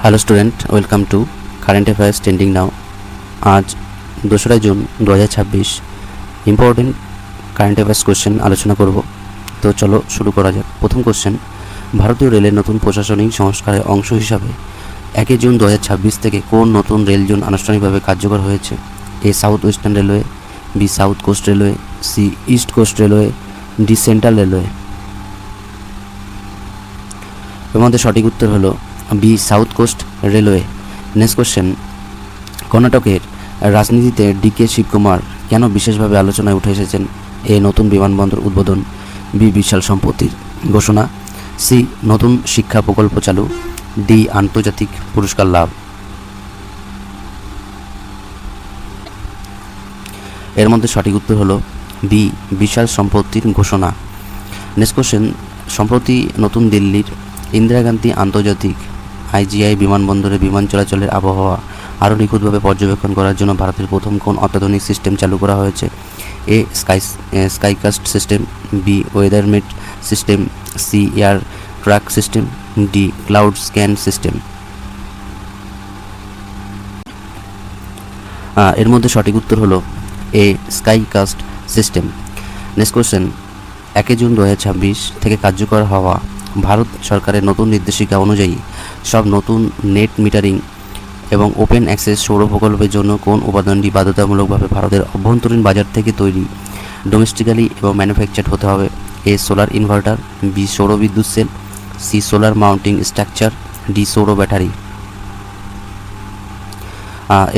Hello student, welcome to current affairs trending now. আজ 2রা June 2026 important current affairs question আলোচনা করব। তো চলো শুরু করা যাক। প্রথম কোশ্চেন, ভারতীয় রেলের নতুন প্রশাসনিক সংস্কারের অংশ হিসাবে 1 জুন 2026 থেকে কোন নতুন রেল জোন আনুষ্ঠানিকভাবে কার্যকর হয়েছে? A south western railway, B south coast railway, C east coast railway, D central railway. এর মধ্যে সঠিক উত্তর হলো B south coast railway. Next question, কর্ণাটকের রাজনীতিতে ডি.কে. শিবকুমার কেন বিশেষভাবে আলোচনায় উঠে এসেছেন? এ নতুন বিমানবন্দর উদ্বোধন, বি বিশাল সম্পত্তির ঘোষণা, সি নতুন শিক্ষা প্রকল্প চালু, ডি আন্তর্জাতিক পুরস্কার লাভ। এর মধ্যে সঠিক উত্তর হলো বি বিশাল সম্পত্তির ঘোষণা। নেক্সট কোশ্চেন, সম্প্রতি নতুন দিল্লির ইন্দিরা গান্ধী আন্তর্জাতিক IGI বিমানবন্দরে বিমান চলাচলের আবহাওয়া আরও নিখুঁতভাবে পর্যবেক্ষণ করার জন্য ভারতের প্রথম কোন অত্যাধুনিক সিস্টেম চালু করা হয়েছে? A skycast system, B weathermate system, C air track system, D cloud scan system. এর মধ্যে সঠিক উত্তর হলো A skycast system. Next question, 1 June 2026 থেকে কার্যকর হওয়া ভারত সরকারের নতুন নির্দেশিকা অনুযায়ী সব নতুন নেট মিটারিং এবং ওপেন অ্যাক্সেস সৌর প্রকল্পের জন্য কোন উপাদানটি বাধ্যতামূলকভাবে ভারতের অভ্যন্তরীণ বাজার থেকে তৈরি, ডোমেস্টিক্যালি এবং ম্যানুফ্যাকচার্ড হতে হবে? এ সোলার ইনভার্টার, বি সৌর বিদ্যুৎ cell, C solar mounting structure, D সৌর ব্যাটারি।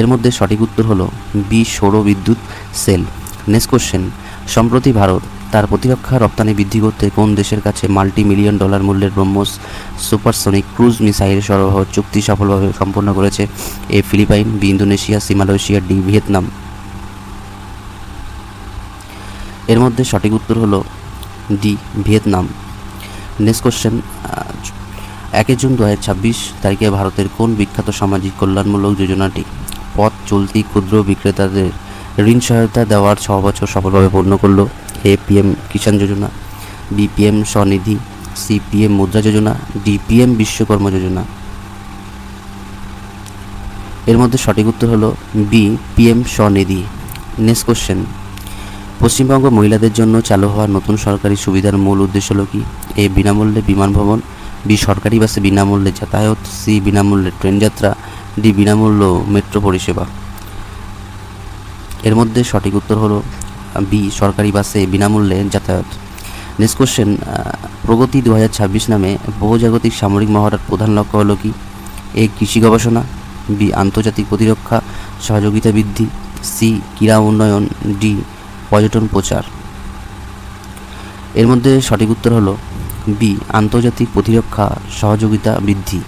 এর মধ্যে সঠিক উত্তর হলো বি সৌর বিদ্যুৎ সেল। নেক্সট কোশ্চেন, সম্প্রতি ভারত তার প্রতিরক্ষা রপ্তানি বৃদ্ধি করতে কোন দেশের কাছে $multi-million মূল্যের ব্রহ্মোস সুপারসনিক ক্রুজ মিসাইল সরবরাহ চুক্তি সফলভাবে সম্পন্ন করেছে? A Philippines, B Indonesia, C Malaysia, D Vietnam. এর মধ্যে সঠিক উত্তর হলো D Vietnam. Next question, 1 June 2026 তারিখে ভারতের কোন বিখ্যাত সামাজিক কল্যাণমূলক যোজনাটি পথ চলতি ক্ষুদ্র বিক্রেতাদের ঋণ সহায়তা দেওয়ার 6 বছর সফলভাবে পূর্ণ করলো? A PM Kisan Yojana, B PM Svanidhi, C PM Mudra Yojana, D PM Vishwakarma Yojana. এর মধ্যে সঠিক উত্তর হলো B PM Svanidhi. Next question, Paschimbanga মহিলাদের জন্য চালু হওয়া নতুন সরকারি সুবিধার মূল উদ্দেশ্য হলো কি? এ বিনামূল্যে বিমান ভ্রমণ, বি সরকারি বাসে বিনামূল্যে যাতায়াত, সি বিনামূল্যে ট্রেন যাত্রা, ডি বিনামূল্য মেট্রো পরিষেবা। এর মধ্যে সঠিক উত্তর হলো বি সরকারি বাসে বিনামূল্যে যাতায়াত। নেক্সট কোশ্চেন, প্রগতি 2026 নামে বহুজাগতিক সামরিক মহড়ার প্রধান লক্ষ্য হলো কি? এ কৃষি গবেষণা, বি আন্তর্জাতিক প্রতিরক্ষা সহযোগিতা বৃদ্ধি, সি ক্রীড়া উন্নয়ন, ডি পর্যটন প্রচার। এর মধ্যে সঠিক উত্তর হলো বি আন্তর্জাতিক প্রতিরক্ষা সহযোগিতা বৃদ্ধি।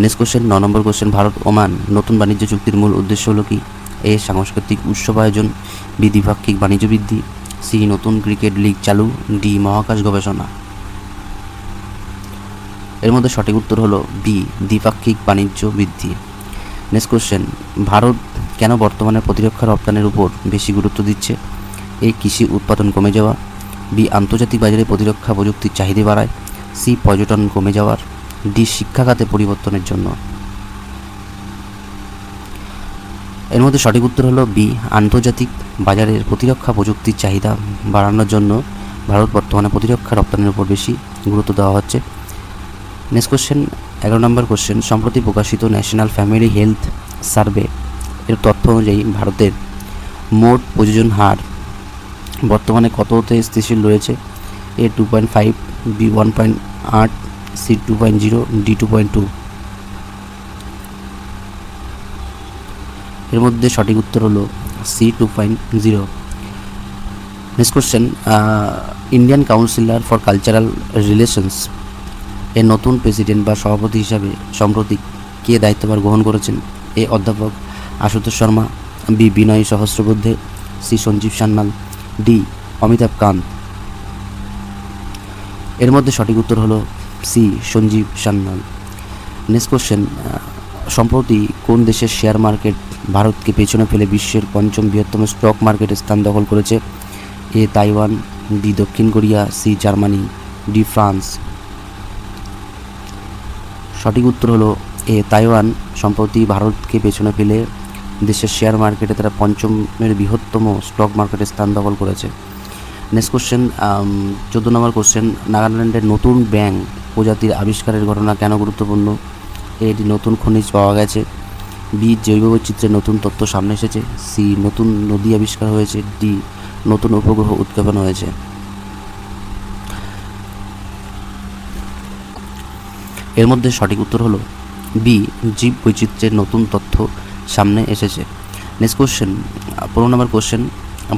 নেক্সট কোশ্চেন, 9 নম্বর কোশ্চেন, ভারত ওমান নতুন বাণিজ্য চুক্তির মূল উদ্দেশ্য হলো কি? এ সাংস্কৃতিক উৎসব আয়োজন, বি দ্বিপাক্ষিক বাণিজ্য বৃদ্ধি, সি নতুন ক্রিকেট লিগ চালু, ডি মহাকাশ গবেষণা। এর মধ্যে সঠিক উত্তর হলো বি দ্বিপাক্ষিক বাণিজ্য বৃদ্ধি। নেক্সট কোশ্চেন, ভারত কেন বর্তমানে প্রতিরক্ষা রপ্তানির উপর বেশি গুরুত্ব দিচ্ছে? এ কৃষি উৎপাদন কমে যাওয়া, বি আন্তর্জাতিক বাজারে প্রতিরক্ষা প্রযুক্তির চাহিদা বাড়ায়, সি পর্যটন কমে যাওয়ার, ডি শিক্ষা খাতে পরিবর্তনের জন্য। এর মধ্যে সঠিক উত্তর হলো বি আন্তর্জাতিক বাজারের প্রতিরক্ষা প্রযুক্তির চাহিদা বাড়ানোর জন্য ভারত বর্তমানে প্রতিরক্ষা রপ্তানির উপর বেশি গুরুত্ব দেওয়া হচ্ছে। নেক্সট কোশ্চেন, 11 নম্বর কোশ্চেন, সম্প্রতি প্রকাশিত ন্যাশনাল ফ্যামিলি হেলথ সার্ভে এর তথ্য অনুযায়ী ভারতের মোট প্রযোজন হার বর্তমানে কততে স্থিতিশীল রয়েছে? A 2.5, B 1.8, C 2.0, D 2.2। এর মধ্যে সঠিক উত্তর হলো C 2.0। Next question, Indian councillor for cultural relations এর নতুন প্রেসিডেন্ট বা সভাপতি হিসাবে সম্প্রতি কে দায়িত্বভার গ্রহণ করেছেন? এ অধ্যাপক Ashutosh Sharma, B Vinay Sahasrabuddhe, C Sanjeev Sanyal, D Amitabh Kant. এর মধ্যে সঠিক উত্তর হলো C Sanjeev Sanyal. Next question, সম্প্রতি কোন দেশের শেয়ার মার্কেট ভারতকে পেছনে ফেলে বিশ্বের 5ম বৃহত্তম স্টক মার্কেটের স্থান দখল করেছে? এ তাইওয়ান, বি দক্ষিণ Korea, C Germany, D France. সঠিক উত্তর হলো তাইওয়ান সম্প্রতি ভারতকে পেছনে ফেলে দেশের শেয়ার মার্কেটে তারা পঞ্চমের বৃহত্তম স্টক মার্কেটে স্থান দখল করেছে। নেক্সট কোশ্চেন, 14 নম্বর কোশ্চেন, নাগাল্যান্ডের নতুন ব্যাঙ প্রজাতির আবিষ্কারের ঘটনা কেন গুরুত্বপূর্ণ? এটি নতুন খনিজ পাওয়া গেছে। বি, জৈব বৈচিত্র্যের নতুন তথ্য সামনে এসেছে। সি, নতুন নদী আবিষ্কার হয়েছে। ডি, নতুন উপগ্রহ উৎক্ষেপণ হয়েছে। এর মধ্যে সঠিক উত্তর হলো বি, জীব বৈচিত্র্যের নতুন তথ্য সামনে এসেছে। নেক্সট কোশ্চেন, 15 নম্বর কোশ্চেন,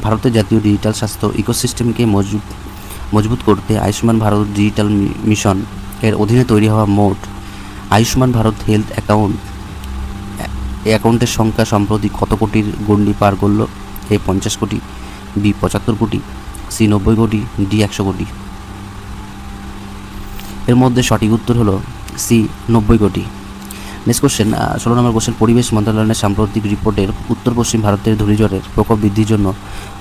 ভারতের জাতীয় ডিজিটাল স্বাস্থ্য ইকোসিস্টেমকে মজবুত করতে আয়ুষ্মান ভারত ডিজিটাল মিশন এর অধীনে তৈরি হওয়া মোট আয়ুষ্মান ভারত হেলথ অ্যাকাউন্টের সংখ্যা সম্প্রতি কত কোটির গণ্ডি পার করল? এ 50 কোটি, বি 75 কোটি, সি 90 কোটি, ডি 100 কোটি। এর মধ্যে সঠিক উত্তর হলো সি 90 কোটি। নেক্সট কোশ্চেন, 16 নম্বর কোশ্চেন, পরিবেশ মন্ত্রণালয়ের সাম্প্রতিক রিপোর্টের উত্তর পশ্চিম ভারতের ঘূর্ণিঝড়ের প্রকোপ বৃদ্ধির জন্য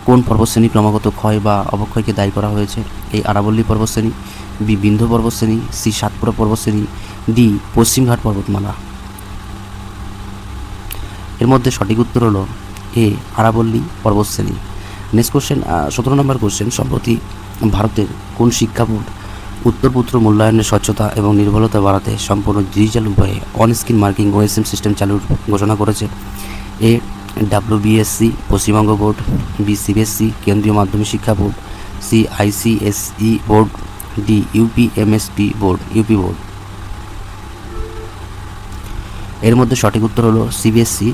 কোন পর্বতশ্রেণী ক্রমাগত ক্ষয় বা অবক্ষয়কে দায়ী করা হয়েছে? এই আরাবল্লী পর্বতশ্রেণী, বি বিন্ধ্য পর্বতশ্রেণী, সি সাতপুরা পর্বতশ্রেণী, ডি পশ্চিমঘাট পর্বতমালা। এর মধ্যে সঠিক উত্তর হলো এ আরাবল্লী পর্বতশ্রেণী। নেক্সট কোশ্চেন, 17 নম্বর কোশ্চেন, সম্প্রতি ভারতের কোন শিক্ষা বোর্ড উত্তরপুত্র মূল্যায়নের স্বচ্ছতা এবং নির্ভুলতা বাড়াতে সম্পূর্ণ ডিজিটাল উপায়ে on screen marking OSM system চালুর ঘোষণা করেছে? A WBSC Paschimbanga board, B CBSC কেন্দ্রীয় মাধ্যমিক শিক্ষা board, C ICSE board, D UPMSP board UP board. এর মধ্যে সঠিক উত্তর হলো সিবিএসসি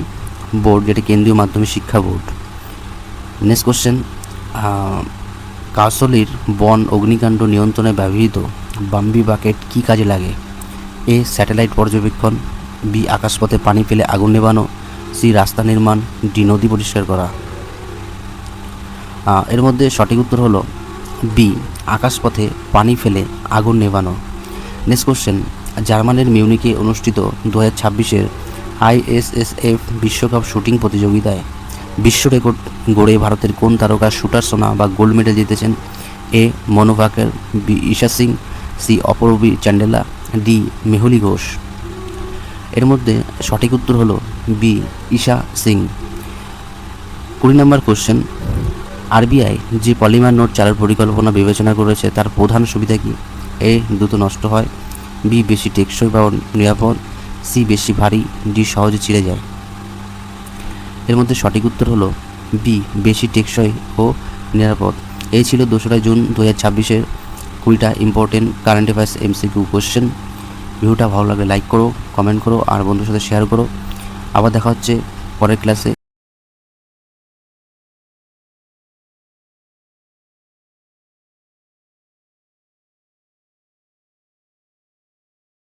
বোর্ড, যেটি কেন্দ্রীয় মাধ্যমিক শিক্ষা বোর্ড। নেক্সট কোশ্চেন, কাসলির বন অগ্নিকাণ্ড নিয়ন্ত্রণে ব্যবহৃত বাম্বি বাকেট কী কাজে লাগে? এ স্যাটেলাইট পর্যবেক্ষণ, বি আকাশপথে পানি ফেলে আগুন নেভানো, সি রাস্তা নির্মাণ, ডি নদী পরিষ্কার করা। এর মধ্যে সঠিক উত্তর হলো বি আকাশপথে পানি ফেলে আগুন নেভানো। নেক্সট কোশ্চেন, জার্মানির মিউনিকে অনুষ্ঠিত 2026-এর আইএসএসএফ বিশ্বকাপ শুটিং প্রতিযোগিতায় বিশ্ব রেকর্ড গড়ে ভারতের কোন তারকা শুটার সোনা বা গোল্ড মেডেল জিতেছেন? A Manu Bhaker, B Esha Singh, C Apurvi Chandela, D Mehuli Ghosh. এর মধ্যে সঠিক উত্তর হলো বি ঈশা সিং। 20 নম্বর কোশ্চেন, আরবিআই যে পলিমার নোট চালুর পরিকল্পনা বিবেচনা করেছে তার প্রধান সুবিধা কী? এ দ্রুত নষ্ট হয়, বি বেশি টেকসই বা নিরাপদ, সি বেশি ভারী, ডি সহজে ছিঁড়ে যায়। এর মধ্যে সঠিক উত্তর হলো বি বেশি টেকসই ও নিরাপদ। এই ছিল 2রা জুন 2026-এর 20টা important current affairs MCQ question. ভিডিওটা ভালো লাগলে লাইক করো, কমেন্ট করো আর বন্ধুর সাথে শেয়ার করো। আবার দেখা হচ্ছে পরের ক্লাসে।